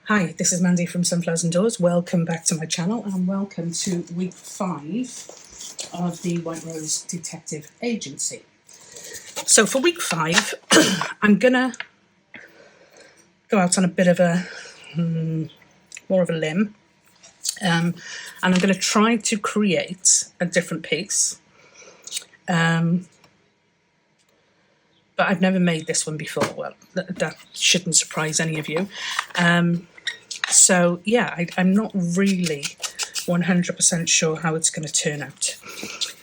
Hi, this is Mandy from Sunflowers and Doors. Welcome back to my channel and welcome to week 5 of the White Rose Detective Agency. So for week 5, I'm gonna go out on a bit of a more of a limb, and I'm gonna try to create a different piece. But I've never made this one before. Well, that shouldn't surprise any of you. So yeah, I'm not really 100% sure how it's going to turn out.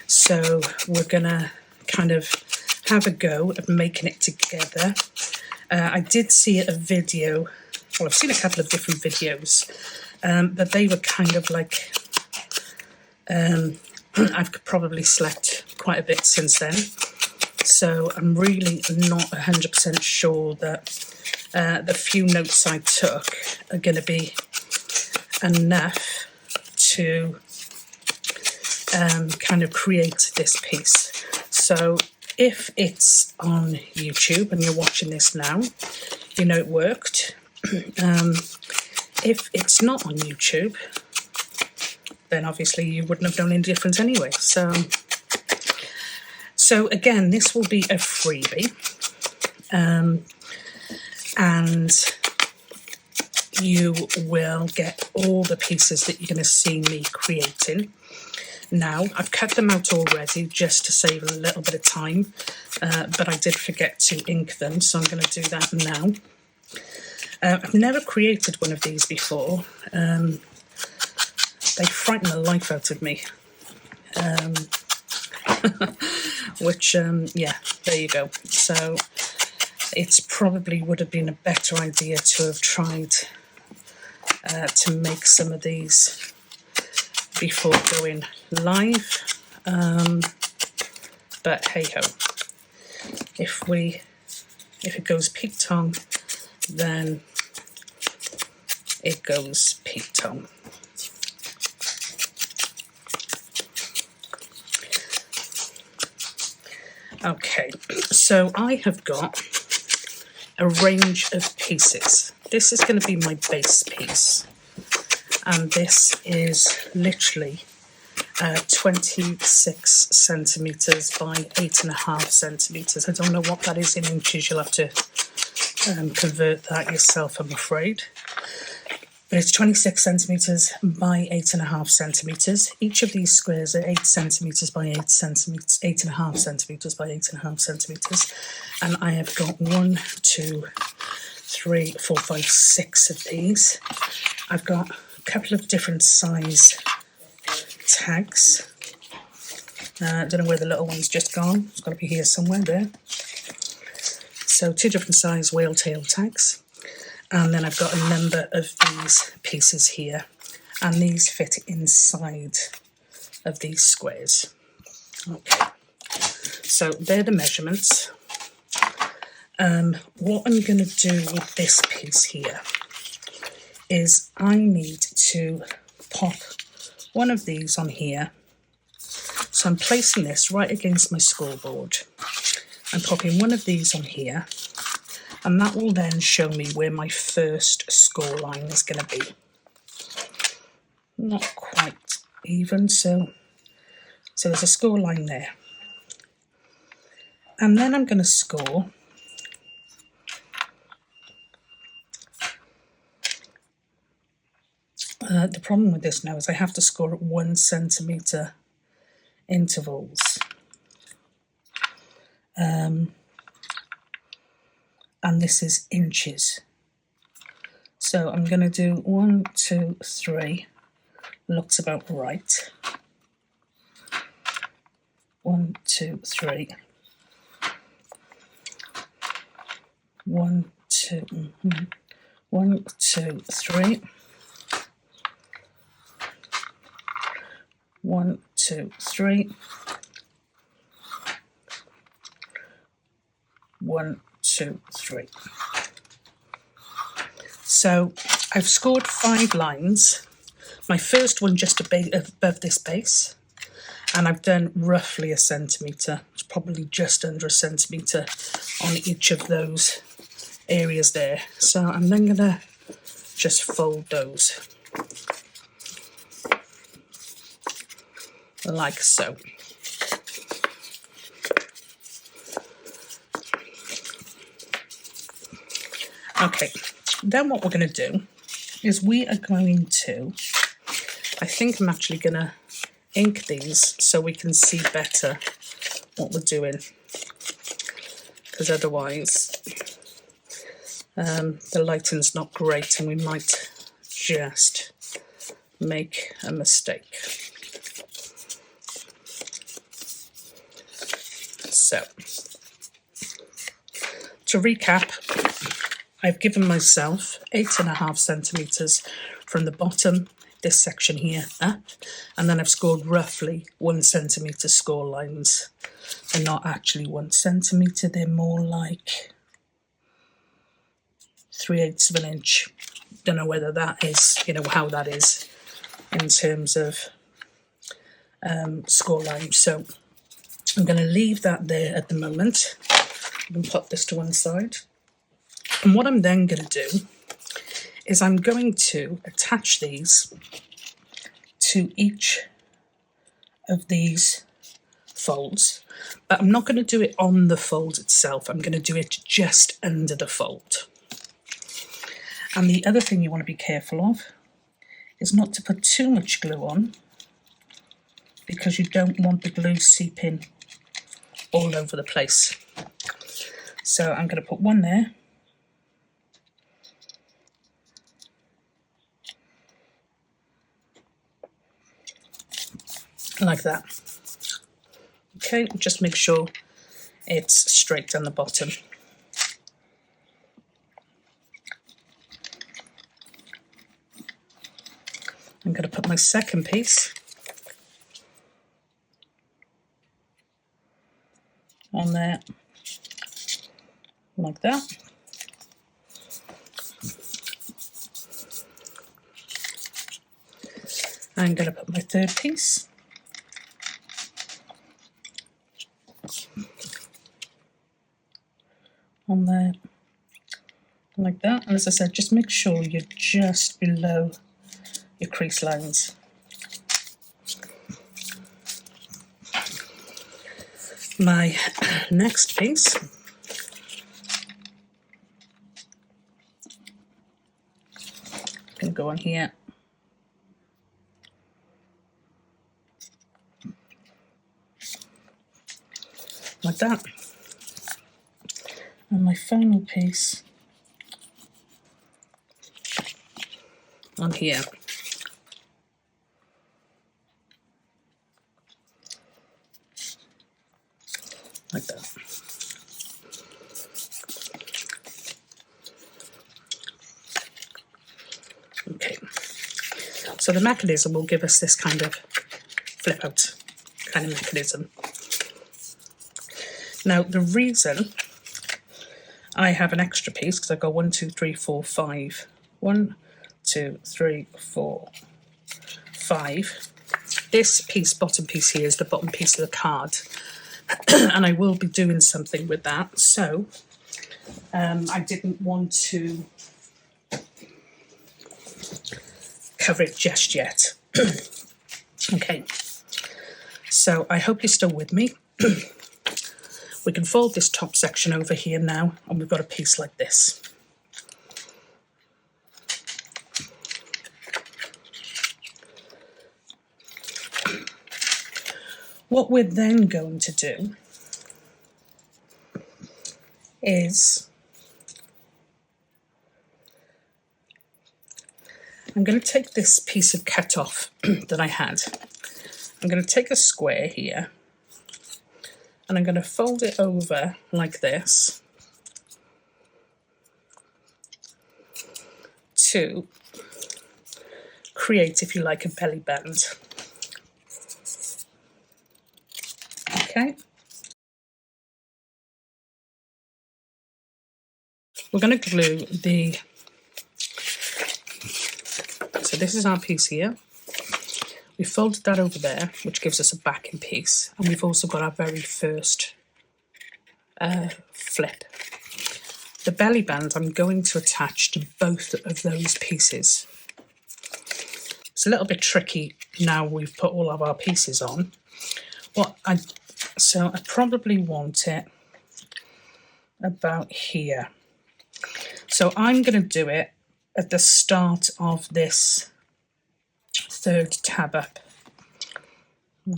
So we're going to kind of have a go at making it together. I did see a video, well, I've seen a couple of different videos, but they were kind of like, I've probably slept quite a bit since then. So I'm really not 100% sure that the few notes I took are going to be enough to kind of create this piece. So if it's on YouTube and you're watching this now, you know it worked. If it's not on YouTube, then obviously you wouldn't have known any difference anyway. So again, this will be a freebie. And you will get all the pieces that you're going to see me creating. Now, I've cut them out already just to save a little bit of time, but I did forget to ink them, so I'm going to do that now. I've never created one of these before. They frighten the life out of me. Which, yeah, there you go. So it's probably would have been a better idea to have tried to make some of these before going live. But hey ho, if it goes peak tong, then it goes peak tong. Okay, so I have got a range of pieces. This is going to be my base piece, and this is literally 26 centimetres by 8.5 centimetres. I don't know what that is in inches. You'll have to convert that yourself, I'm afraid. But it's 26 centimetres by 8.5 centimetres. Each of these squares are 8 centimetres by 8 centimetres, 8.5 centimetres by 8.5 centimetres. And I have got 1, 2, 3, 4, 5, 6 of these. I've got a couple of different size tags. I don't know where the little one's just gone. It's got to be here somewhere there. So 2 different size whale tail tags. And then I've got a number of these pieces here, and these fit inside of these squares. Okay, so they're the measurements. What I'm going to do with this piece here is I need to pop one of these on here. So I'm placing this right against my scoreboard. I'm popping one of these on here, and that will then show me where my first score line is going to be. Not quite even, so there's a score line there. And then I'm going to score the problem with this now is I have to score at 1 centimetre intervals. And this is inches. So I'm going to do 1, 2, 3. Looks about right. 1, 2, 3. 1, 2, 1, 2, 3. 1, 2, 3. 1, 2, 3. So I've scored 5 lines. My first one just above this base, and I've done roughly 1 centimetre. It's probably just under 1 centimetre on each of those areas there. So I'm then going to just fold those like so. Okay, then what we're going to do is we are going to, I think I'm actually going to ink these so we can see better what we're doing, because otherwise the lighting's not great and we might just make a mistake. So, to recap, I've given myself 8.5 centimetres from the bottom, this section here, up, and then I've scored roughly 1 centimetre score lines. They're not actually 1 centimetre, they're more like 3/8 of an inch. Don't know whether that is, you know, how that is in terms of score lines. So I'm going to leave that there at the moment. I'm going to put this to one side. And what I'm then going to do is I'm going to attach these to each of these folds, but I'm not going to do it on the fold itself. I'm going to do it just under the fold. And the other thing you want to be careful of is not to put too much glue on, because you don't want the glue seeping all over the place. So I'm going to put one there. Like that. Okay, just make sure it's straight down the bottom. I'm going to put my second piece on there, like that. I'm going to put my third piece on there, like that. And as I said, just make sure you're just below your crease lines. My next piece is going to go on here. Like that. And my final piece on here. Like that. Okay. So the mechanism will give us this kind of flip out kind of mechanism. Now the reason I have an extra piece, because I've got 1, 2, 3, 4, 5. 1, 2, 3, 4, 5. This piece, bottom piece here, is the bottom piece of the card. And I will be doing something with that. So I didn't want to cover it just yet. Okay. So I hope you're still with me. We can fold this top section over here now, and we've got a piece like this. What we're then going to do is I'm going to take this piece of cut off that I had. I'm going to take a square here, and I'm going to fold it over like this to create, if you like, a belly band. Okay. We're going to glue the, so this is our piece here. We folded that over there, which gives us a backing piece. And we've also got our very first flip. the belly band I'm going to attach to both of those pieces. It's a little bit tricky now we've put all of our pieces on. So I probably want it about here. So I'm going to do it at the start of this third tab up.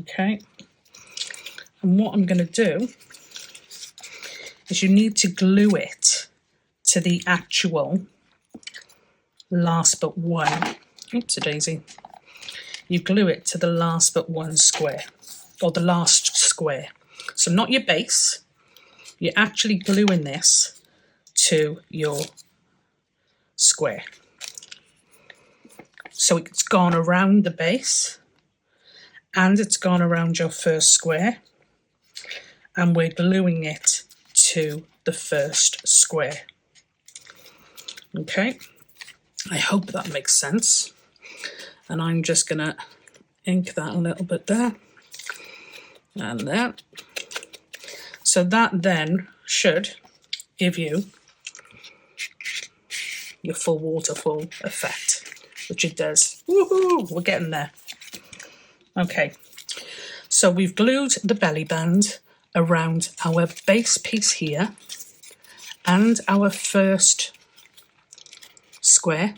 Okay. And what I'm going to do is you need to glue it to the actual last but one. Oops, a daisy. You glue it to the last but one square, or the last square. So not your base. You're actually gluing this to your square. So it's gone around the base and it's gone around your first square, and we're gluing it to the first square. Okay, I hope that makes sense. And I'm just going to ink that a little bit there and there. So that then should give you your full waterfall effect, which it does. Woohoo! We're getting there. Okay, so we've glued the belly band around our base piece here and our first square,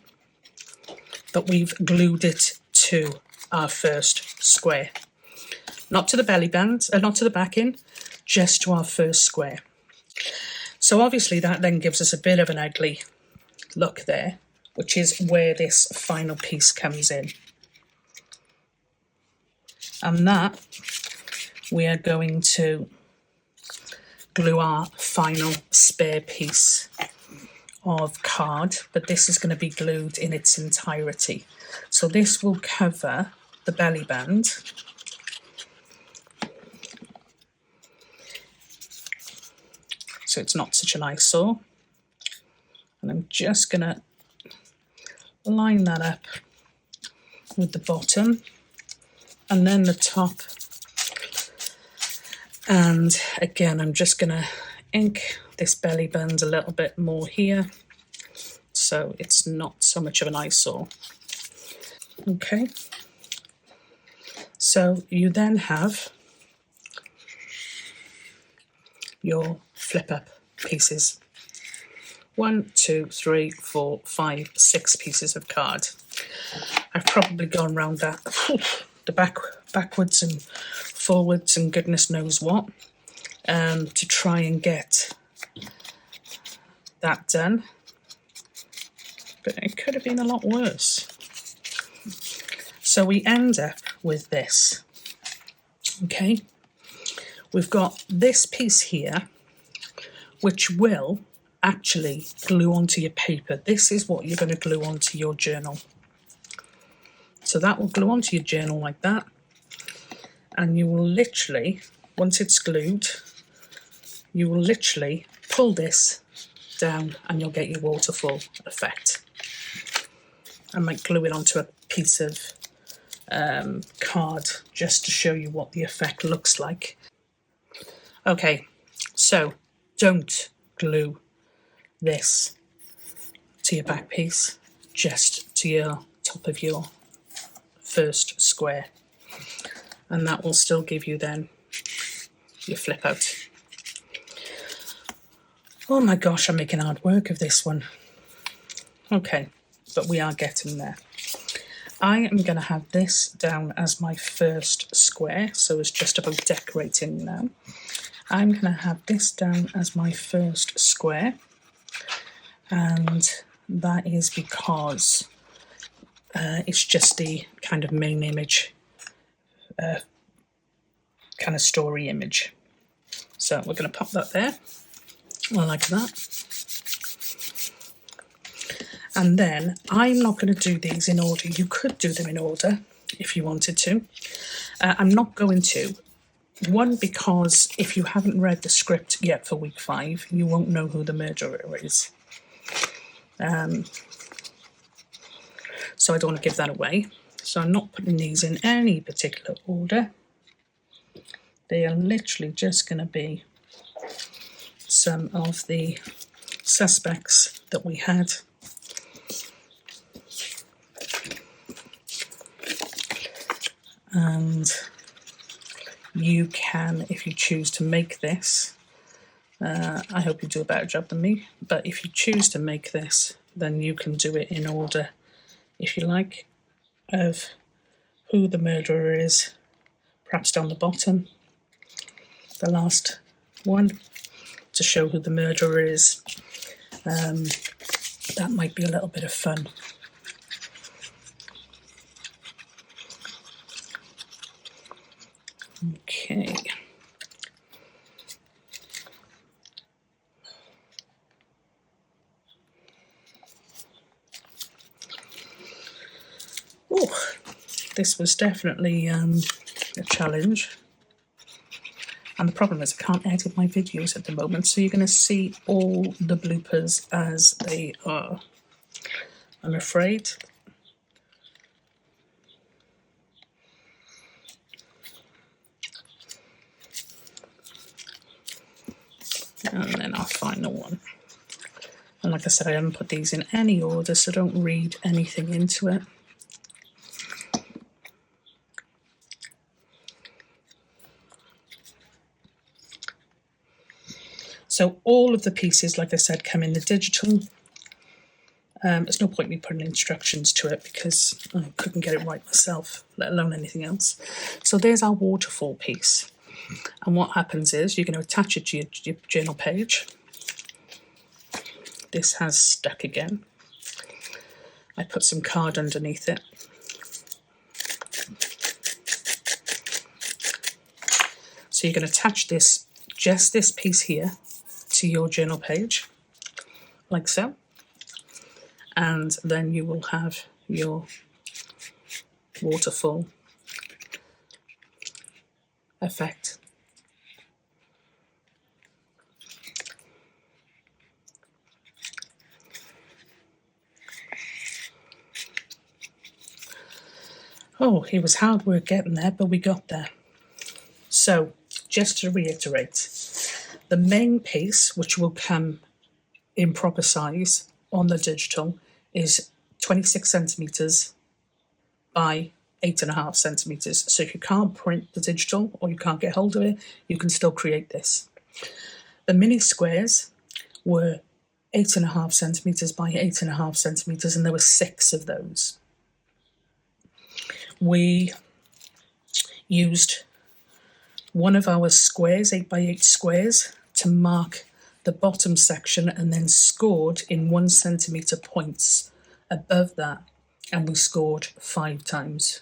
but we've glued it to our first square. Not to the belly band, not to the backing, just to our first square. So obviously that then gives us a bit of an ugly look there, which is where this final piece comes in. And that we are going to glue our final spare piece of card, but this is going to be glued in its entirety. So this will cover the belly band. So it's not such an eyesore. And I'm just going to line that up with the bottom and then the top. And again, I'm just going to ink this belly band a little bit more here, so it's not so much of an eyesore. Okay, so you then have your flip up pieces. 1, 2, 3, 4, 5, 6 pieces of card. I've probably gone round that the backwards and forwards and goodness knows what to try and get that done, but it could have been a lot worse. So we end up with this. Okay, we've got this piece here which will actually glue onto your paper. This is what you're going to glue onto your journal. So that will glue onto your journal like that, and you will literally, once it's glued, you will literally pull this down and you'll get your waterfall effect. I might glue it onto a piece of card just to show you what the effect looks like. Okay, so don't glue this to your back piece, just to your top of your first square, and that will still give you then your flip out. Oh my gosh, I'm making hard work of this one. Okay, but we are getting there. I am going to have this down as my first square, so it's just about decorating now. I'm going to have this down as my first square, and that is because it's just the kind of main image, kind of story image. So we're going to pop that there, like that. And then I'm not going to do these in order. You could do them in order if you wanted to. I'm not going to. One, because if you haven't read the script yet for week 5, you won't know who the murderer is. So I don't want to give that away. So I'm not putting these in any particular order. They are literally just going to be some of the suspects that we had. And you can, if you choose to make this, I hope you do a better job than me, but if you choose to make this, then you can do it in order, if you like, of who the murderer is, perhaps down the bottom, the last one, to show who the murderer is. That might be a little bit of fun. Okay. Oh, this was definitely a challenge. And the problem is I can't edit my videos at the moment, so you're going to see all the bloopers as they are, I'm afraid. And then our final one. And like I said, I haven't put these in any order, so don't read anything into it. So all of the pieces, like I said, come in the digital. There's no point in me putting instructions to it because I couldn't get it right myself, let alone anything else. So there's our waterfall piece. And what happens is you're going to attach it to your journal page. This has stuck again. I put some card underneath it. So you're going to attach this, just this piece here, to your journal page, like so. And then you will have your waterfall effect. Oh, it was hard work getting there, but we got there. So, just to reiterate, the main piece, which will come in proper size on the digital, is 26 centimetres by 8.5 centimetres. So if you can't print the digital or you can't get hold of it, you can still create this. The mini squares were 8.5 centimetres by 8.5 centimetres, and there were 6 of those. We used one of our squares, 8x8 squares, to mark the bottom section and then scored in 1 centimetre points above that, and we scored 5 times.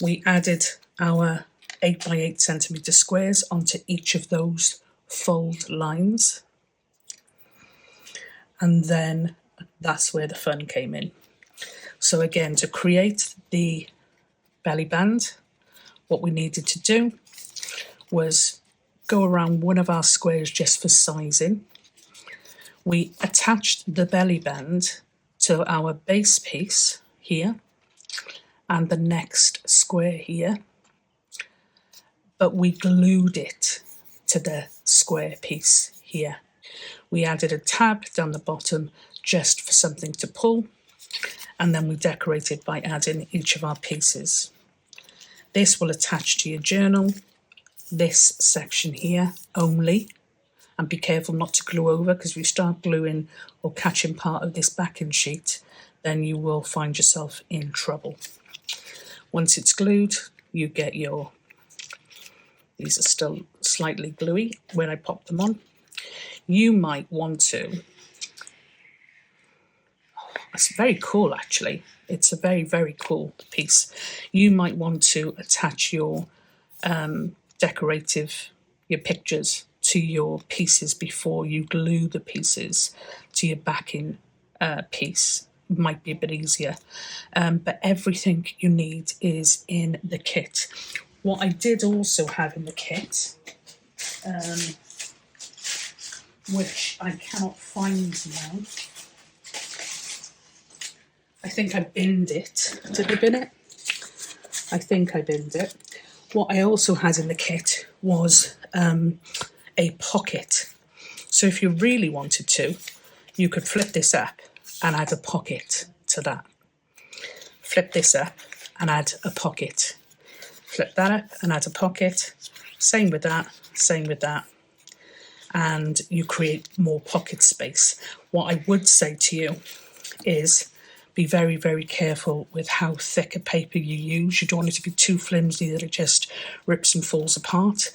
We added our 8x8 centimetre squares onto each of those fold lines, and then that's where the fun came in. So again, to create the belly band, what we needed to do was go around one of our squares just for sizing. We attached the belly band to our base piece here and the next square here, but we glued it to the square piece here. We added a tab down the bottom just for something to pull, and then we decorated by adding each of our pieces. This will attach to your journal, this section here only, and be careful not to glue over, because if you start gluing or catching part of this backing sheet, then you will find yourself in trouble. Once it's glued, you get your, these are still slightly gluey when I pop them on. You might want to, it's very cool actually, it's a very, very cool piece. You might want to attach your decorative, your pictures to your pieces before you glue the pieces to your backing piece. Might be a bit easier, but everything you need is in the kit. What I did also have in the kit, which I cannot find now, I think I binned it. Did I bin it? I think I binned it. What I also had in the kit was a pocket. So if you really wanted to, you could flip this up and add a pocket to that. Flip this up and add a pocket. Flip that up and add a pocket. Same with that, same with that. And you create more pocket space. What I would say to you is be very, very careful with how thick a paper you use. You don't want it to be too flimsy that it just rips and falls apart.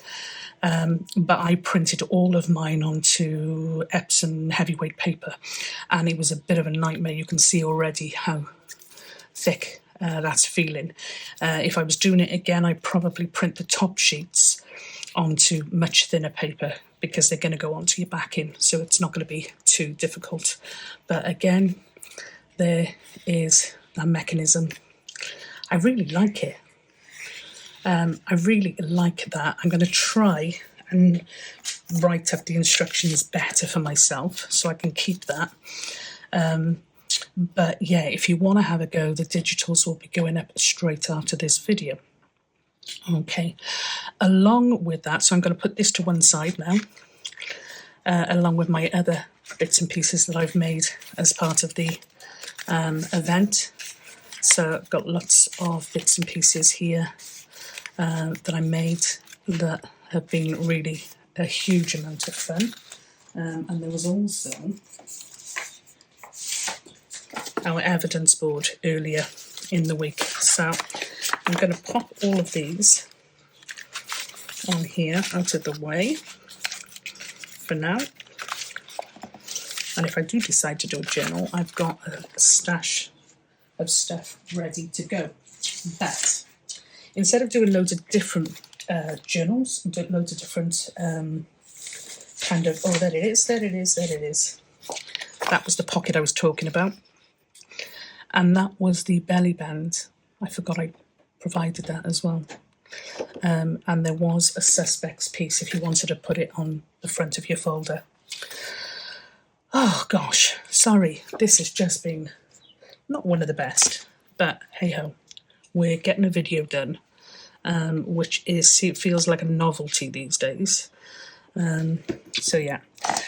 But I printed all of mine onto Epsom heavyweight paper, and it was a bit of a nightmare. You can see already how thick that's feeling. If I was doing it again, I'd probably print the top sheets onto much thinner paper because they're going to go onto your backing, so it's not going to be too difficult. But again, there is that mechanism. I really like it. I really like that. I'm going to try and write up the instructions better for myself so I can keep that. But yeah, if you want to have a go, the digitals will be going up straight after this video. Okay, along with that, so I'm going to put this to one side now, along with my other bits and pieces that I've made as part of the event. So I've got lots of bits and pieces here that I made that have been really a huge amount of fun. And there was also our evidence board earlier in the week. So I'm going to pop all of these on here out of the way for now. And if I do decide to do a journal, I've got a stash of stuff ready to go. But instead of doing loads of different journals, loads of different kind of, oh, there it is, there it is, there it is. That was the pocket I was talking about. And that was the belly band. I forgot I provided that as well. And there was a suspects piece if you wanted to put it on the front of your folder. Oh gosh, sorry, this has just been not one of the best, but hey ho, we're getting a video done, which is, it feels like a novelty these days. So yeah,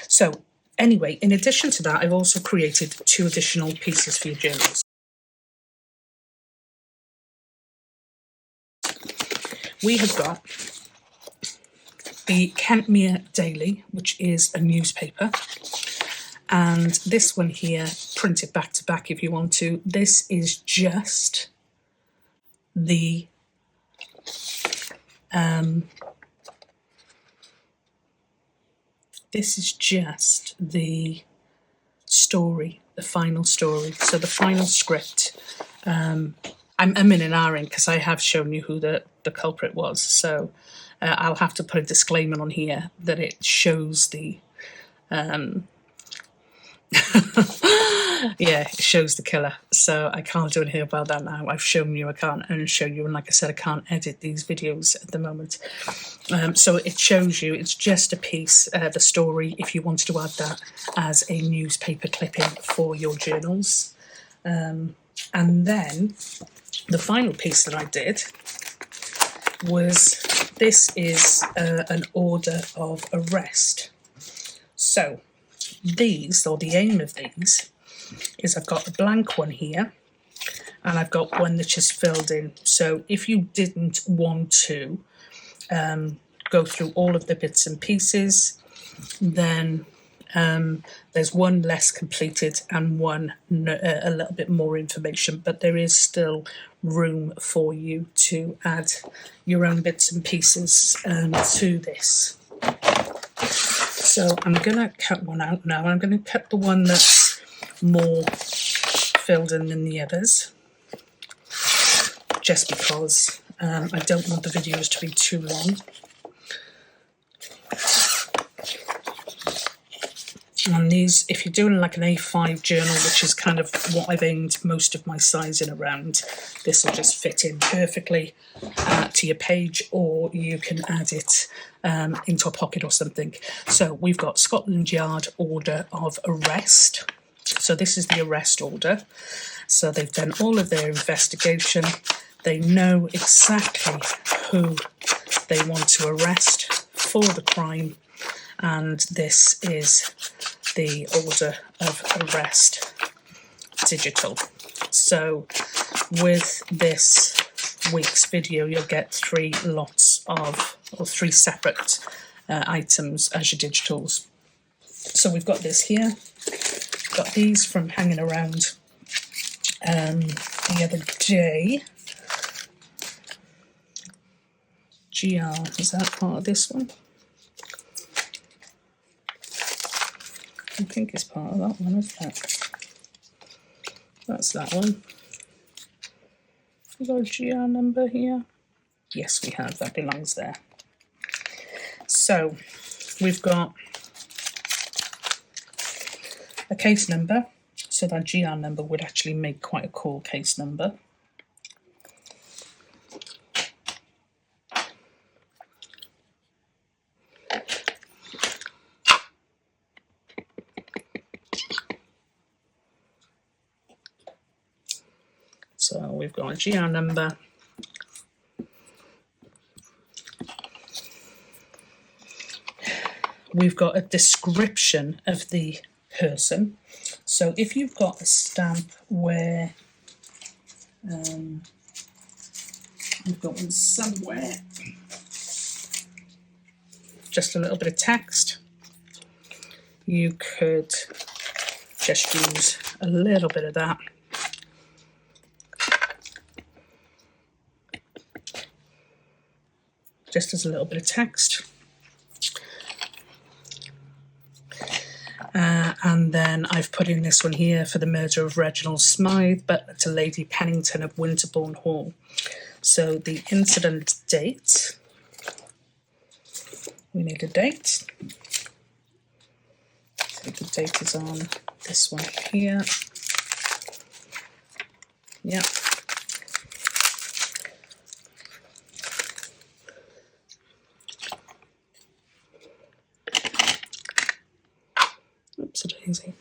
so anyway, in addition to that, I've also created 2 additional pieces for your journals. We have got the Kentmere Daily, which is a newspaper, and this one here, printed back to back if you want to. This is just the story, the final story. So the final script. I'm in and ahhing because I have shown you who the culprit was. So I'll have to put a disclaimer on here that it shows the yeah, it shows the killer. So I can't do anything about that now. I've shown you, I can't unshow you, and like I said, I can't edit these videos at the moment. So it shows you, it's just a piece, the story, if you wanted to add that as a newspaper clipping for your journals. And then the final piece that I did was, this is an order of arrest. So these, or the aim of these, is I've got a blank one here and I've got one that's just filled in. So if you didn't want to go through all of the bits and pieces, then there's one less completed and one a little bit more information, but there is still room for you to add your own bits and pieces to this. So I'm going to cut one out now. I'm going to cut the one that's more filled in than the others, just because I don't want the videos to be too long. And these, if you're doing like an A5 journal, which is kind of what I've aimed most of my sizing around, this will just fit in perfectly to your page, or you can add it into a pocket or something. So we've got Scotland Yard order of arrest. So this is the arrest order. So they've done all of their investigation. They know exactly who they want to arrest for the crime. and this is the order of arrest digital. So with this week's video, you'll get 3 lots of, or 3 separate items as your digitals. So we've got this here, got these from hanging around the other day. GR, is that part of this one? I think it's part of that one, isn't it? That's that one. We got a GR number here. Yes, we have. That belongs there. So we've got a case number. So that GR number would actually make quite a cool case number. So we've got a GR number. We've got a description of the person. So if you've got a stamp where you've got one somewhere, just a little bit of text, you could just use a little bit of that. Just as a little bit of text. And then I've put in this one here for the murder of Reginald Smythe, butler to Lady Pennington of Winterbourne Hall. So the incident date, we need a date. So the date is on this one here. Yep. Oops, daisy.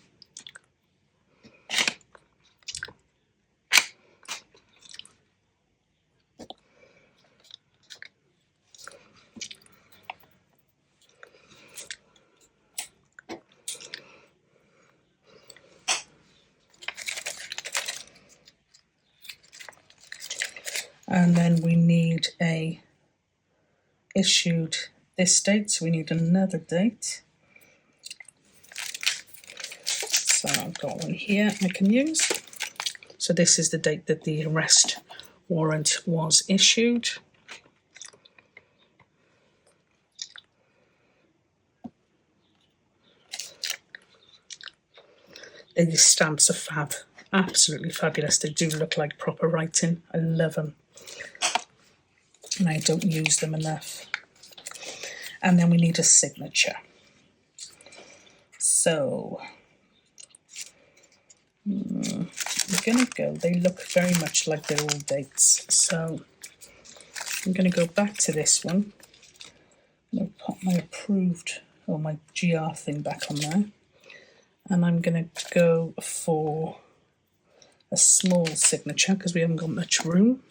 And then we need a issued this date, so we need another date. So I've got one here I can use. So this is the date that the arrest warrant was issued. These stamps are fab, absolutely fabulous. They do look like proper writing. I love them. And I don't use them enough. And then we need a signature. So we're going to go, they look very much like they're all dates. So I'm going to go back to this one. I'm going to put my approved, or my GR thing back on there. And I'm going to go for a small signature because we haven't got much room.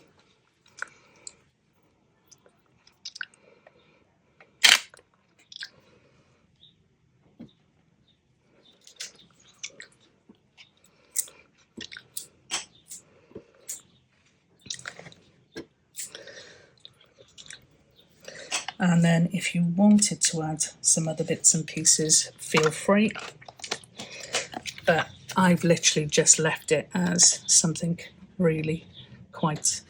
And then if you wanted to add some other bits and pieces, feel free. But I've literally just left it as something really quite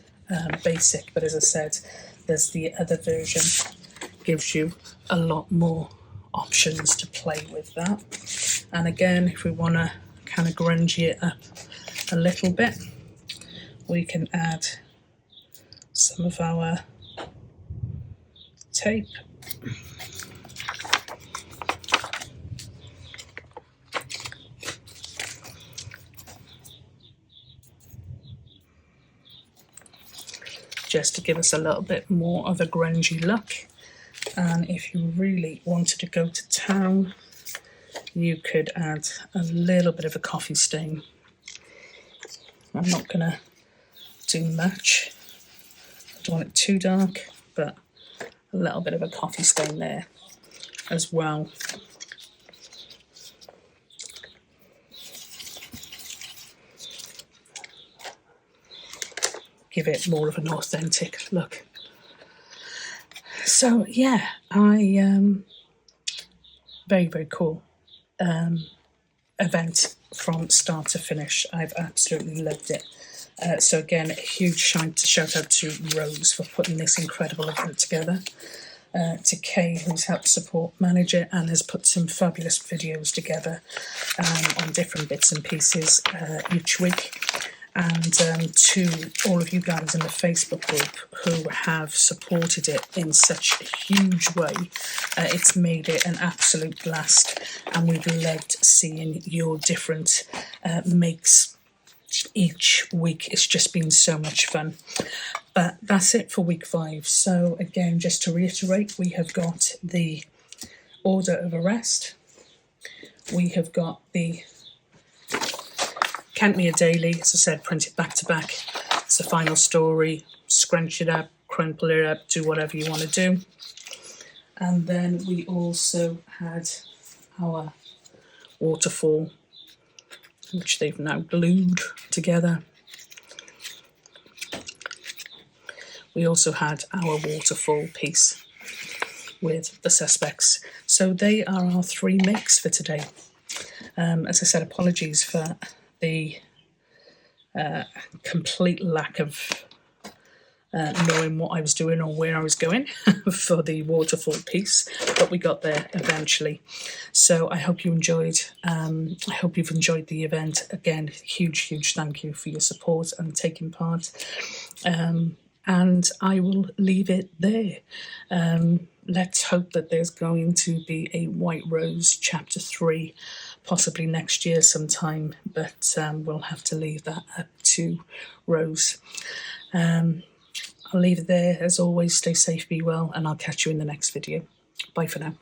basic. But as I said, there's the other version, gives you a lot more options to play with that. And again, if we want to kind of grunge it up a little bit, we can add some of our tape. Just to give us a little bit more of a grungy look. And if you really wanted to go to town, you could add a little bit of a coffee stain. I'm not going to do much. I don't want it too dark, but a little bit of a coffee stain there as well. Give it more of an authentic look. So yeah, very, very cool event from start to finish. I've absolutely loved it. So again, a huge shout out to Rose for putting this incredible event together. To Kay, who's helped support manage it and has put some fabulous videos together on different bits and pieces each week. And to all of you guys in the Facebook group who have supported it in such a huge way. It's made it an absolute blast, and we've loved seeing your different makes each week. It's just been so much fun. But that's it for week 5. So again, just to reiterate, we have got the order of arrest. We have got the Cantmere Daily, as I said, printed back to back. It's a final story. Scrunch it up, crumple it up, do whatever you want to do. And then we also had our Waterfall, which they've now glued together. We also had our Waterfall piece with the suspects. So they are our 3 makes for today. As I said, apologies for the complete lack of knowing what I was doing or where I was going for the Waterfall piece, but we got there eventually. So I hope you enjoyed. I hope you've enjoyed the event. Again, huge thank you for your support and taking part. And I will leave it there. Let's hope that there's going to be a White Rose chapter 3, possibly next year sometime, but we'll have to leave that up to Rose. I'll leave it there. As always, stay safe, be well, and I'll catch you in the next video. Bye for now.